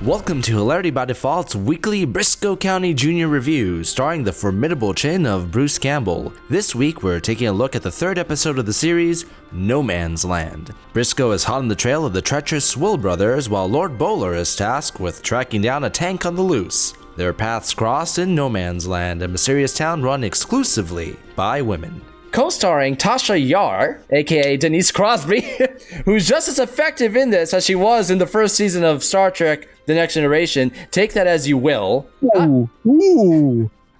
Welcome to Hilarity by Default's weekly BRISCO County Jr. review, starring the formidable chin of Bruce Campbell. This week, we're taking a look at the third episode of the series, No Man's Land. Briscoe is hot on the trail of the treacherous Swill brothers, while Lord Bowler is tasked with tracking down a tank on the loose. Their paths cross in No Man's Land, a mysterious town run exclusively by women. Co-starring Tasha Yar, aka Denise Crosby, who's just as effective in this as she was in the first season of Star Trek The Next Generation. Take that as you will.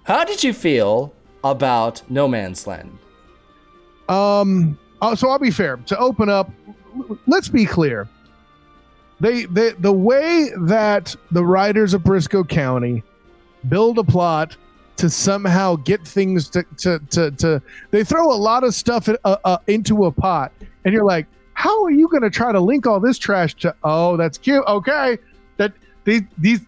How did you feel about No Man's Land? So I'll be fair. To open up, let's be clear. The way that the writers of Briscoe County build a plot to somehow get things to they throw a lot of stuff into a pot, and you're like, how are you going to try to link all this trash to? Oh, that's cute. Okay, that he's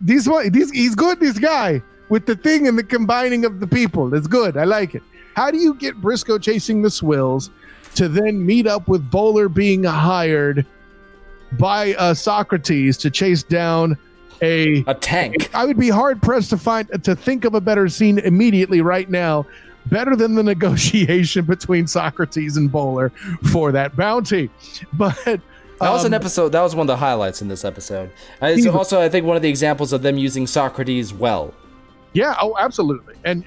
good. This guy with the thing and the combining of the people, it's good. I like it. How do you get Briscoe chasing the Swills to then meet up with Bowler being hired by Socrates to chase down a tank? I would be hard pressed to think of a better scene immediately right now, better than the negotiation between Socrates and Bowler for that bounty. But that was an episode. That was one of the highlights in this episode. It's also, I think, one of the examples of them using Socrates well. Yeah. Oh, absolutely. And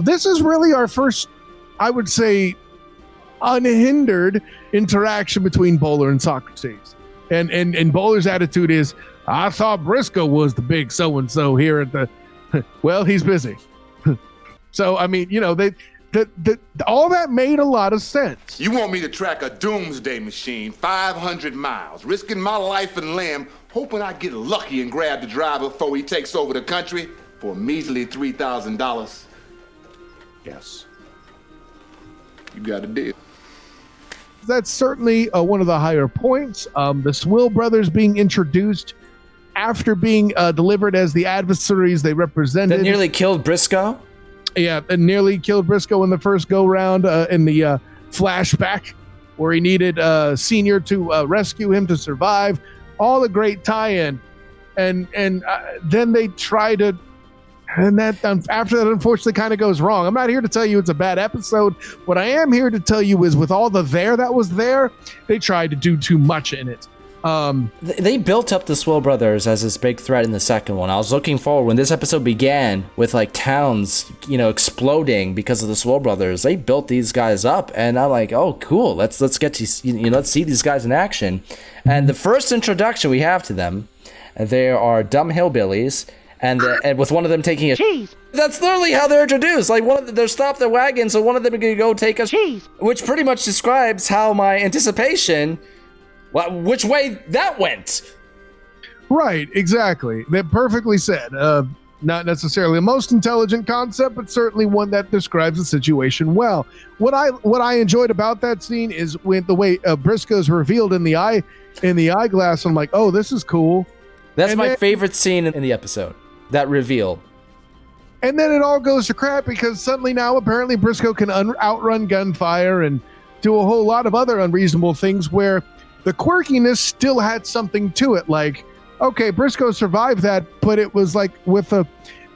this is really our first, I would say, unhindered interaction between Bowler and Socrates. And Bowler's attitude is, I thought Briscoe was the big so-and-so here at the... Well, he's busy. So, I mean, you know, all that made a lot of sense. You want me to track a doomsday machine 500 miles, risking my life and limb, hoping I get lucky and grab the driver before he takes over the country for a measly $3,000? Yes. You got a deal. That's certainly one of the higher points. The Swill brothers being introduced after being delivered as the adversaries they represented. That nearly killed Briscoe? Yeah, it nearly killed Briscoe in the first go-round in the flashback, where he needed Senior to rescue him to survive. All a great tie-in. And then they try to... And that after that, unfortunately, kind of goes wrong. I'm not here to tell you it's a bad episode. What I am here to tell you is, with all the that was there, they tried to do too much in it. They built up the Swill brothers as this big threat in the second one. I was looking forward when this episode began with like towns, exploding because of the Swill brothers. They built these guys up, and I'm like, oh, cool. Let's get to let's see these guys in action. And the first introduction we have to them, they are dumb hillbillies. And with one of them taking a cheese. That's literally how they're introduced. Like, they're stopped their wagon, so one of them is going to go take a cheese. Which pretty much describes how my anticipation, which way that went. Right, exactly. That perfectly said. Not necessarily the most intelligent concept, but certainly one that describes the situation well. What I enjoyed about that scene is when the way Briscoe's revealed in the eyeglass. I'm like, oh, this is cool. That's my favorite scene in the episode. That reveal. And then it all goes to crap because suddenly now apparently Briscoe can outrun gunfire and do a whole lot of other unreasonable things where the quirkiness still had something to it. Like, okay, Briscoe survived that, but it was like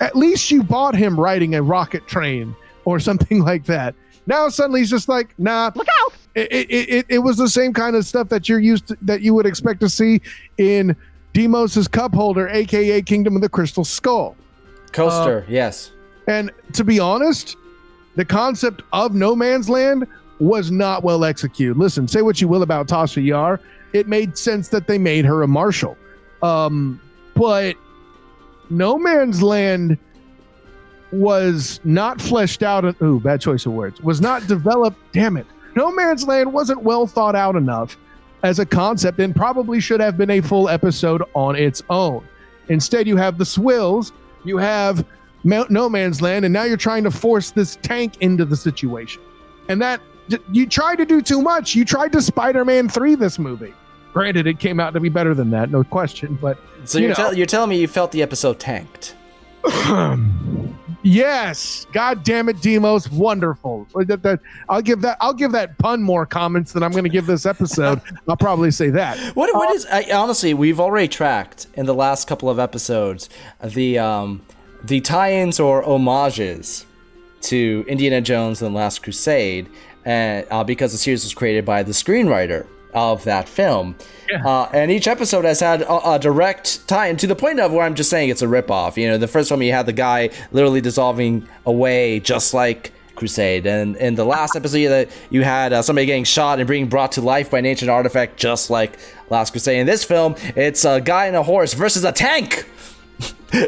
at least you bought him riding a rocket train or something like that. Now suddenly he's just like, nah, look out. It was the same kind of stuff that you would expect to see in Demos's cup holder, aka Kingdom of the Crystal Skull. Coaster, yes. And to be honest, the concept of No Man's Land was not well executed. Listen, say what you will about Tasha Yar, it made sense that they made her a marshal. But No Man's Land was not fleshed out. Bad choice of words. Was not developed. Damn it. No Man's Land wasn't well thought out enough as a concept, and probably should have been a full episode on its own. Instead, you have the Swills, you have No Man's Land, and now you're trying to force this tank into the situation. And that, you tried to do too much. You tried to Spider-Man 3 this movie. Granted, it came out to be better than that, no question, but... So you're telling me you felt the episode tanked? Yes, God damn it, Demos, wonderful. I'll give that pun more comments than I'm going to give this episode. I'll probably say that. What is honestly? We've already tracked in the last couple of episodes the tie-ins or homages to Indiana Jones and the Last Crusade, and because the series was created by the screenwriter of that film. Yeah. And each episode has had a direct tie-in to the point of where I'm just saying it's a ripoff. You know, the first one you had the guy literally dissolving away just like Crusade, and in the last episode you had somebody getting shot and being brought to life by an ancient artifact just like Last Crusade. In this film, it's a guy and a horse versus a tank,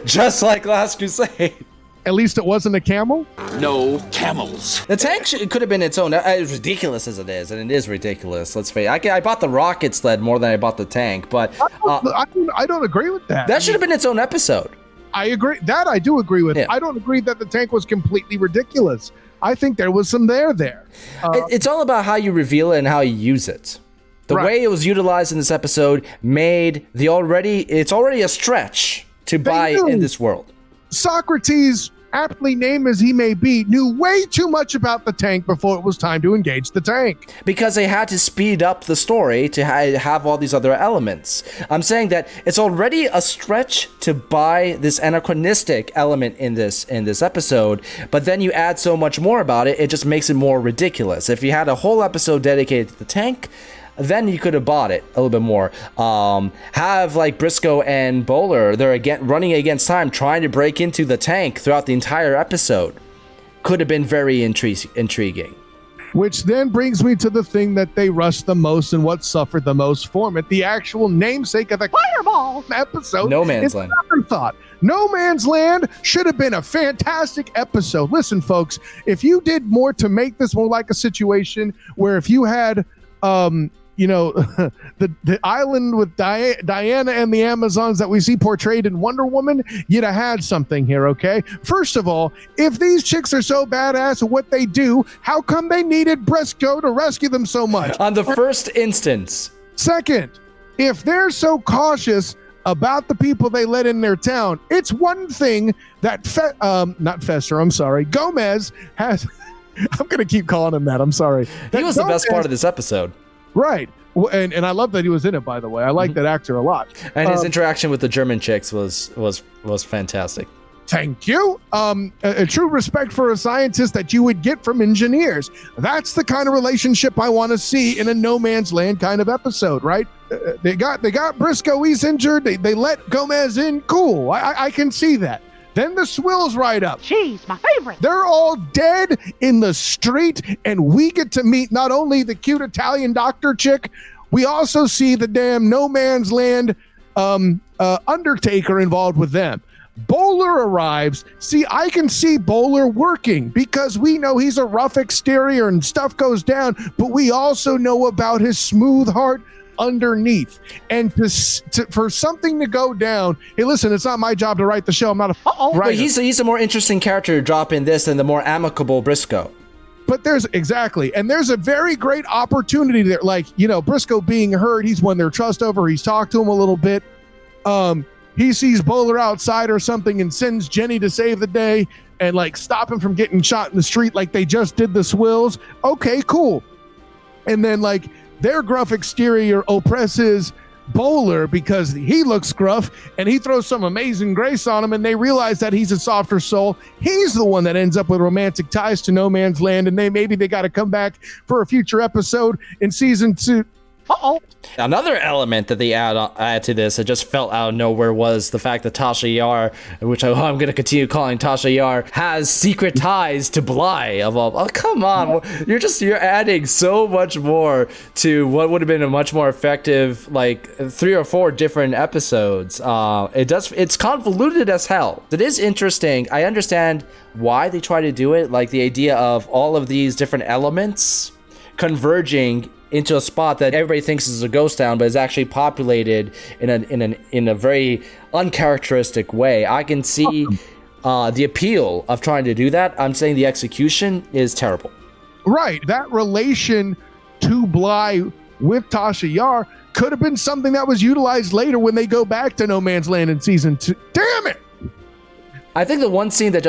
just like Last Crusade. At least it wasn't a camel? No camels. The tank could have been its own. As ridiculous as it is, and it is ridiculous, let's face it. I bought the rocket sled more than I bought the tank, but I don't agree with that. That should have been its own episode. I agree. That I do agree with. Yeah. I don't agree that the tank was completely ridiculous. I think there was some there. It's all about how you reveal it and how you use it. The way it was utilized in this episode made it's already a stretch to buy in this world. Socrates, aptly named as he may be, knew way too much about the tank before it was time to engage the tank. Because they had to speed up the story to have all these other elements. I'm saying that it's already a stretch to buy this anachronistic element in this episode, but then you add so much more about it, it just makes it more ridiculous. If you had a whole episode dedicated to the tank, then you could have bought it a little bit more. Have like Briscoe and Bowler, they're running against time, trying to break into the tank throughout the entire episode. Could have been very intriguing. Which then brings me to the thing that they rushed the most and what suffered the most from it. The actual namesake of the Fireball episode. No Man's Land. Afterthought. No Man's Land should have been a fantastic episode. Listen, folks, if you did more to make this more like a situation where if you had the island with Diana and the Amazons that we see portrayed in Wonder Woman, you'd have had something here, okay? First of all, if these chicks are so badass at what they do, how come they needed Briscoe to rescue them so much? On the first instance. Second, if they're so cautious about the people they let in their town, it's one thing that Gomez has... I'm going to keep calling him that. I'm sorry. He was the best part of this episode. Right. And I love that he was in it, by the way. I like that actor a lot. And his interaction with the German chicks was fantastic. Thank you. A true respect for a scientist that you would get from engineers. That's the kind of relationship I want to see in a No Man's Land kind of episode, right? They got Briscoe. He's injured. They let Gomez in. Cool. I can see that. Then the Swills ride up. Jeez, my favorite. They're all dead in the street, and we get to meet not only the cute Italian doctor chick, we also see the damn No Man's Land Undertaker involved with them. Bowler arrives. See, I can see Bowler working because we know he's a rough exterior and stuff goes down, but we also know about his smooth heart underneath. And for something to go down, hey, listen, it's not my job to write the show. I'm not a writer. But he's a more interesting character to drop in this than the more amicable Briscoe. But there's a very great opportunity there. Like, Briscoe being hurt, he's won their trust over. He's talked to him a little bit. He sees Bowler outside or something and sends Jenny to save the day and like stop him from getting shot in the street like they just did the Swills. Okay, cool. And then like their gruff exterior oppresses Bowler because he looks gruff and he throws some amazing grace on him, and they realize that he's a softer soul. He's the one that ends up with romantic ties to No Man's Land, and maybe they got to come back for a future episode in season 2. Another element that they add to this that just felt out of nowhere was the fact that Tasha Yar, which I'm going to continue calling Tasha Yar, has secret ties to Bly. Oh, come on. You're adding so much more to what would have been a much more effective, like 3 or 4 different episodes. It's convoluted as hell. It is interesting. I understand why they try to do it, like the idea of all of these different elements converging into a spot that everybody thinks is a ghost town, but is actually populated in a very uncharacteristic way. I can see the appeal of trying to do that. I'm saying the execution is terrible. Right. That relation to Bly with Tasha Yar could have been something that was utilized later when they go back to No Man's Land in season 2. Damn it! I think the one scene that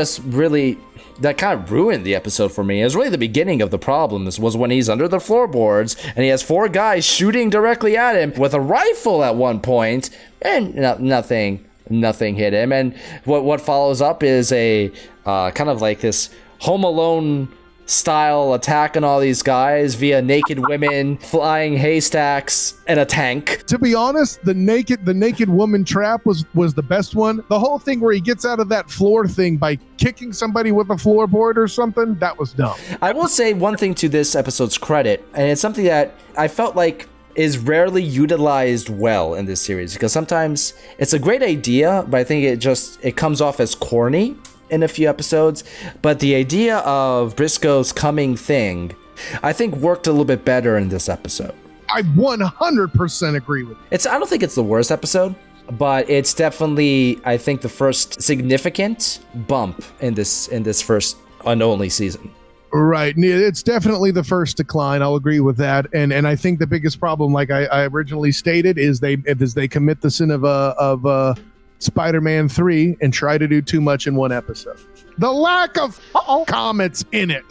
that kind of ruined the episode for me is really the beginning of the problems, was when he's under the floorboards and he has 4 guys shooting directly at him with a rifle at one point, and nothing hit him. And what follows up is a kind of like this Home Alone style attack on all these guys via naked women, flying haystacks, and a tank. To be honest, the naked woman trap was the best one. The whole thing where he gets out of that floor thing by kicking somebody with a floorboard or something, that was dumb. I will say one thing to this episode's credit, and it's something that I felt like is rarely utilized well in this series, because sometimes it's a great idea, but I think it comes off as corny in a few episodes. But the idea of Briscoe's coming thing, I think, worked a little bit better in this episode. I 100% agree with you. I don't think it's the worst episode, but it's definitely, I think, the first significant bump in this first and only season. Right. It's definitely the first decline. I'll agree with that. And I think the biggest problem, like I originally stated, is they commit the sin of Spider-Man 3 and try to do too much in one episode. The lack of comments in it.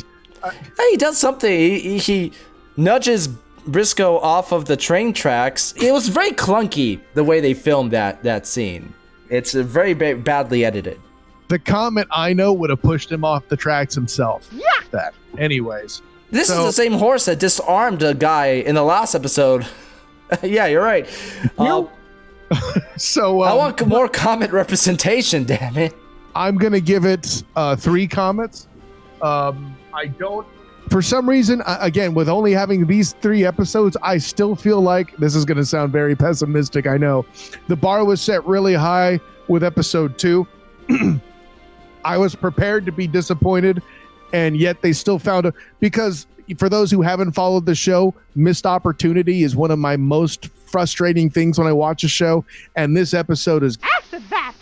He does something. He nudges Briscoe off of the train tracks. It was very clunky the way they filmed that scene. It's very badly edited. The comment I know would have pushed him off the tracks himself. Yeah. That. Anyways. This is the same horse that disarmed a guy in the last episode. Yeah, you're right. So I want more comment representation, damn it. I'm going to give it 3 comments. I don't, for some reason, again, with only having these 3 episodes, I still feel like, this is going to sound very pessimistic, I know. The bar was set really high with episode 2. I was prepared to be disappointed, and yet they still found because for those who haven't followed the show, missed opportunity is one of my most frustrating things when I watch a show, and this episode is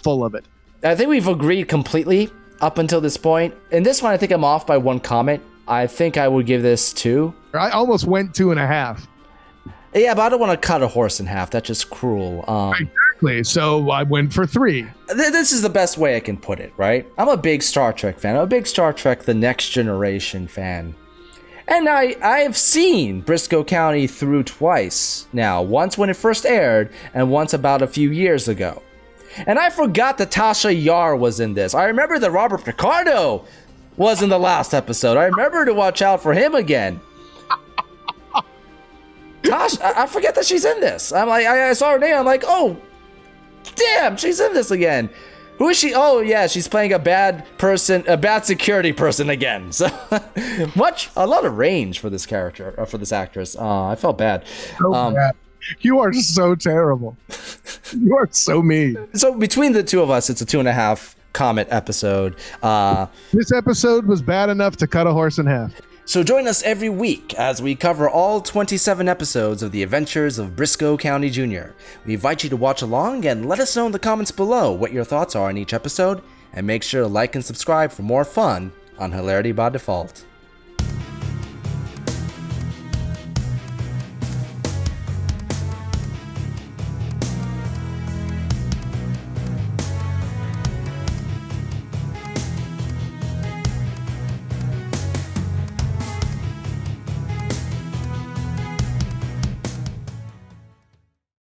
full of it. I think we've agreed completely up until this point. In this one, I think I'm off by 1 comment. I think I would give this 2. I almost went 2.5. Yeah, but I don't want to cut a horse in half. That's just cruel. Exactly. So I went for 3. This is the best way I can put it, right? I'm a big Star Trek fan. I'm a big Star Trek The Next Generation fan. And I have seen Briscoe County through twice now. Once when it first aired, and once about a few years ago. And I forgot that Tasha Yar was in this. I remember that Robert Picardo was in the last episode. I remember to watch out for him again. Tasha, I forget that she's in this. I'm like, I saw her name. I'm like, oh, damn, she's in this again. Who is she? Oh, yeah, she's playing a bad security person again. So a lot of range for this character, for this actress. I felt bad. So bad. You are so terrible. You are so mean. So between the two of us, it's a 2.5 comment episode. This episode was bad enough to cut a horse in half. So join us every week as we cover all 27 episodes of the adventures of Briscoe County Jr. We invite you to watch along and let us know in the comments below what your thoughts are on each episode, and make sure to like and subscribe for more fun on Hilarity by Default.